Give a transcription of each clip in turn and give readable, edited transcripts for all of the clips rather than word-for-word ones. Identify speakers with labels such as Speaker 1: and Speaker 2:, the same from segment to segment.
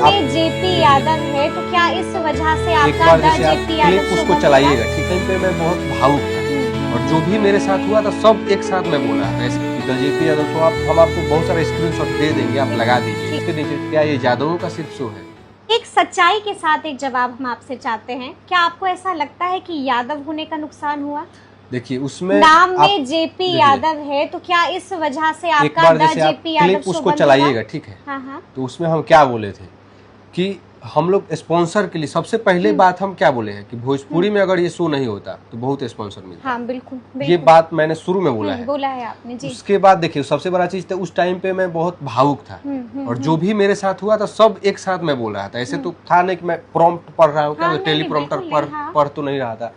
Speaker 1: में जेपी यादव है, तो क्या इस वजह से
Speaker 2: एक
Speaker 1: आपका
Speaker 2: बार जैसे आप
Speaker 1: जेपी यादव
Speaker 2: क्लिप
Speaker 1: शो
Speaker 2: उसको
Speaker 1: बंद
Speaker 2: चलाइएगा,
Speaker 1: हुआ?
Speaker 2: ठीक है, पे मैं बहुत भावुक था और जो भी मेरे साथ हुआ था सब एक साथ मैं बोल रहा था। द जेपी यादव शो हम आपको बहुत सारा स्क्रीनशॉट दे देंगे, आप लगा दीजिए। इसके नीचे क्या ये यादवों का सिर्फ शो है?
Speaker 1: एक सच्चाई के साथ एक जवाब हम आपसे चाहते हैं, क्या आपको ऐसा लगता है कि यादव होने का नुकसान हुआ?
Speaker 2: देखिए उसमें
Speaker 1: नाम
Speaker 2: आप
Speaker 1: में जेपी
Speaker 2: देखिए,
Speaker 1: यादव है, तो क्या इस वजह से
Speaker 2: एक
Speaker 1: आपका
Speaker 2: बार
Speaker 1: द
Speaker 2: जैसे आप
Speaker 1: जेपी यादव
Speaker 2: क्लिप
Speaker 1: शो
Speaker 2: उसको
Speaker 1: बंद
Speaker 2: चलाइएगा,
Speaker 1: हुआ?
Speaker 2: ठीक है,
Speaker 1: हाँ हाँ
Speaker 2: तो उसमें हम क्या बोले थे कि हम लोग स्पॉन्सर के लिए सबसे पहले बात हम क्या बोले हैं कि भोजपुरी में अगर ये शो नहीं होता तो बहुत स्पॉन्सर मिलता।
Speaker 1: हाँ बिल्कुल
Speaker 2: ये
Speaker 1: बिल्कुल
Speaker 2: बात मैंने शुरू में बोला है।
Speaker 1: बोला है आपने जी।
Speaker 2: उसके बाद देखिए सबसे बड़ा चीज था, उस टाइम पे मैं बहुत भावुक था और जो भी मेरे साथ हुआ था सब एक साथ मैं बोल रहा था। ऐसे तो था नहीं कि मैं प्रॉम्प्ट पढ़ रहा हूँ, क्या
Speaker 1: हाँ, नहीं,
Speaker 2: टेलीप्रॉम्प्टर
Speaker 1: बिल्कुल नहीं, हाँ।
Speaker 2: पढ़ तो नहीं रहा था।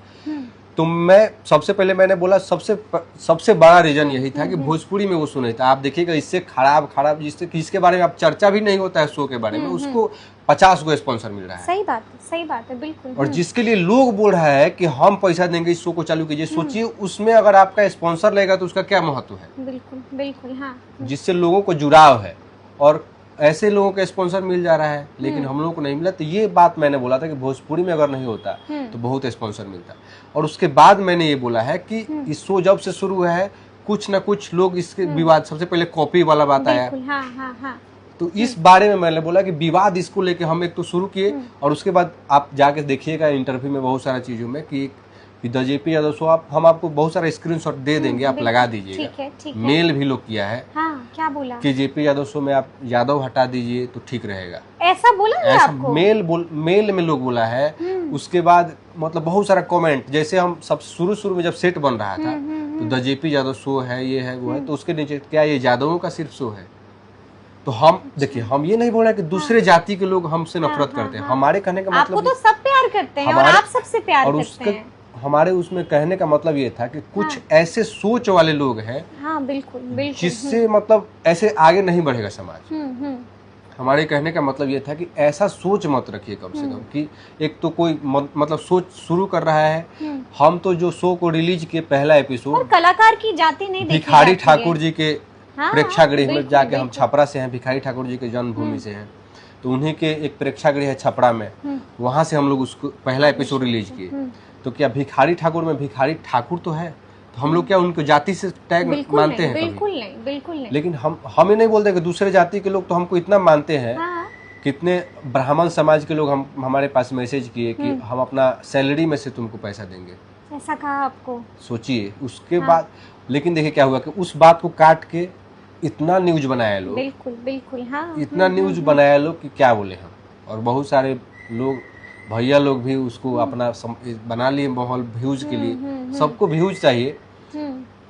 Speaker 2: तो मैं सबसे पहले मैंने बोला सबसे बड़ा रीजन यही था कि भोजपुरी में वो सुने था। आप देखिएगा इससे खराब जिसके बारे में आप चर्चा भी नहीं होता है शो के बारे में, उसको 50 गो स्पॉन्सर मिल रहा है।
Speaker 1: सही बात है बिल्कुल।
Speaker 2: और जिसके लिए लोग बोल रहा है कि हम पैसा देंगे इस शो को चालू कीजिए, सोचिए उसमें अगर आपका स्पॉन्सर लगेगा तो उसका क्या महत्व है।
Speaker 1: बिल्कुल बिल्कुल हाँ।
Speaker 2: जिससे लोगों को जुड़ाव है और ऐसे लोगों के स्पॉन्सर मिल जा रहा है, लेकिन हम लोगों को नहीं मिला। तो ये बात मैंने बोला था कि भोजपुरी में अगर नहीं होता तो बहुत स्पॉन्सर मिलता। और उसके बाद मैंने ये बोला है कि इस शो जब से शुरू हुआ है कुछ ना कुछ लोग इसके विवाद, सबसे पहले कॉपी वाला बात आया,
Speaker 1: हाँ।
Speaker 2: तो इस बारे में मैंने बोला कि विवाद इसको लेके हम एक तो शुरू किए और उसके बाद आप जाके देखिएगा इंटरव्यू में बहुत सारा चीजों में कि द जेपी यादव शो हम आपको बहुत सारा स्क्रीनशॉट दे देंगे, आप लगा दीजिएगा।
Speaker 1: ठीक है।
Speaker 2: मेल भी लोग किया है
Speaker 1: क्या बोला
Speaker 2: कि जेपी यादव शो में आप यादव हटा दीजिए तो ठीक रहेगा,
Speaker 1: ऐसा बोला है
Speaker 2: ऐसा
Speaker 1: आपको?
Speaker 2: मेल में लोग बोला है। उसके बाद मतलब बहुत सारा कमेंट, जैसे हम सब शुरू में जब सेट बन रहा था तो द जेपी यादव शो है, ये है वो है, तो उसके नीचे क्या ये यादवों का सिर्फ शो है? तो हम देखिए हम ये नहीं बोल रहे कि दूसरे जाति के लोग हमसे नफरत करते हैं। हमारे कहने का मतलब
Speaker 1: आपको तो सब प्यार करते हैं और आप सबसे प्यार करते हैं।
Speaker 2: हमारे उसमें कहने का मतलब ये था कि कुछ ऐसे सोच वाले लोग हैं,
Speaker 1: हाँ बिल्कुल
Speaker 2: जिससे मतलब ऐसे आगे नहीं बढ़ेगा समाज। हमारे कहने का मतलब ये था कि ऐसा सोच मत रखिए कम से कम कि एक तो कोई मतलब सोच शुरू कर रहा है। हम तो जो शो को रिलीज किए पहला एपिसोड
Speaker 1: कलाकार की जाति नहीं देखी
Speaker 2: भिखारी
Speaker 1: जाती है।
Speaker 2: ठाकुर जी के प्रेक्षागृह में जाके, हम छपरा से हैं, भिखारी ठाकुर जी के जन्मभूमि से हैं, तो उन्हीं के एक प्रेक्षागृह है छपरा में, वहां से हम लोग उसको पहला एपिसोड रिलीज किए। तो क्या भिखारी ठाकुर में भिखारी ठाकुर तो है, तो हम लोग क्या उनको जाति से टैग मानते हैं?
Speaker 1: बिल्कुल नहीं।
Speaker 2: लेकिन हम ये नहीं बोलते कि दूसरे जाति के लोग तो हमको इतना मानते हैं। कितने ब्राह्मण समाज के लोग हमारे पास मैसेज किए कि हम अपना सैलरी में से तुमको पैसा देंगे,
Speaker 1: ऐसा कहा आपको?
Speaker 2: सोचिए। उसके बाद लेकिन देखिए क्या हुआ कि उस बात को काट के इतना न्यूज बनाया लोग,
Speaker 1: बिल्कुल हाँ।
Speaker 2: इतना न्यूज बनाया लोग कि क्या बोले हम। और बहुत सारे लोग, भैया लोग भी उसको अपना बना लिए माहौल व्यूज के लिए। सबको व्यूज चाहिए।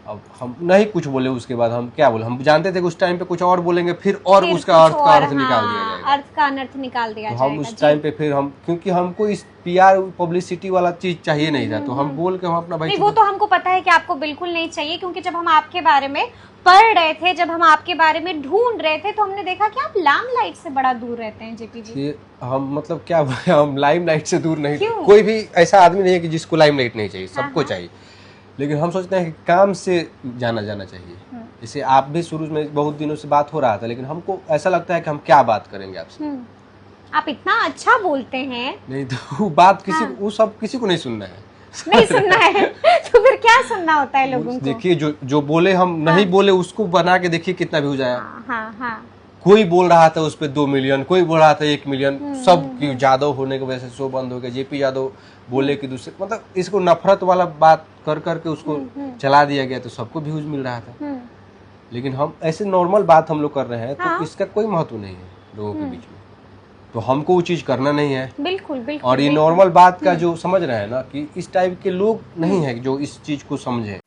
Speaker 2: अब हम नहीं कुछ बोले, उसके बाद हम क्या बोले, हम जानते थे कि उस टाइम पे कुछ और बोलेंगे फिर उसका अर्थ का अर्थ निकाल दिया जाएगा,
Speaker 1: अर्थ का अनर्थ निकाल दिया
Speaker 2: तो
Speaker 1: जाएगा।
Speaker 2: हम उस टाइम पे फिर हम, क्योंकि हमको इस पीआर पब्लिसिटी वाला चीज चाहिए नहीं था, तो हम बोल के हम अपना भाई
Speaker 1: नहीं, वो तो हमको पता है कि आपको बिल्कुल नहीं चाहिए, क्योंकि जब हम आपके बारे में पढ़ रहे थे, जब हम आपके बारे में ढूंढ रहे थे, तो हमने देखा कि आप लाइमलाइट से बड़ा दूर रहते हैं जेपी जी।
Speaker 2: हम मतलब क्या हम लाइमलाइट से दूर नहीं, कोई भी ऐसा आदमी नहीं है कि जिसको लाइमलाइट नहीं चाहिए, सबको चाहिए। लेकिन हम सोचते हैं कि काम से जाना चाहिए। जैसे आप भी शुरू में बहुत दिनों से बात हो रहा था, लेकिन हमको ऐसा लगता है कि हम क्या बात करेंगे आपसे।
Speaker 1: आप इतना अच्छा बोलते हैं।
Speaker 2: नहीं तो वो बात वो सब किसी को नहीं सुनना है।
Speaker 1: नहीं सुनना है तो फिर क्या सुनना होता है लोगों को?
Speaker 2: देखिए जो बोले हम नहीं बोले उसको बना के देखिए कितना व्यूज आया।
Speaker 1: हाँ।
Speaker 2: कोई बोल रहा था उस पे 2 मिलियन, कोई बोल रहा था 1 मिलियन, सब की यादव होने की वजह से शो बंद हो गया। जेपी यादव बोले कि दूसरे, मतलब इसको नफरत वाला बात कर करके उसको चला दिया गया, तो सबको व्यूज मिल रहा था। लेकिन हम ऐसे नॉर्मल बात हम लोग कर रहे हैं, तो इसका कोई महत्व नहीं है लोगों के बीच में, तो हमको वो चीज करना नहीं है।
Speaker 1: बिल्कुल।
Speaker 2: और ये नॉर्मल बात का जो समझ रहे हैं ना, कि इस टाइप के लोग नहीं है जो इस चीज को समझे।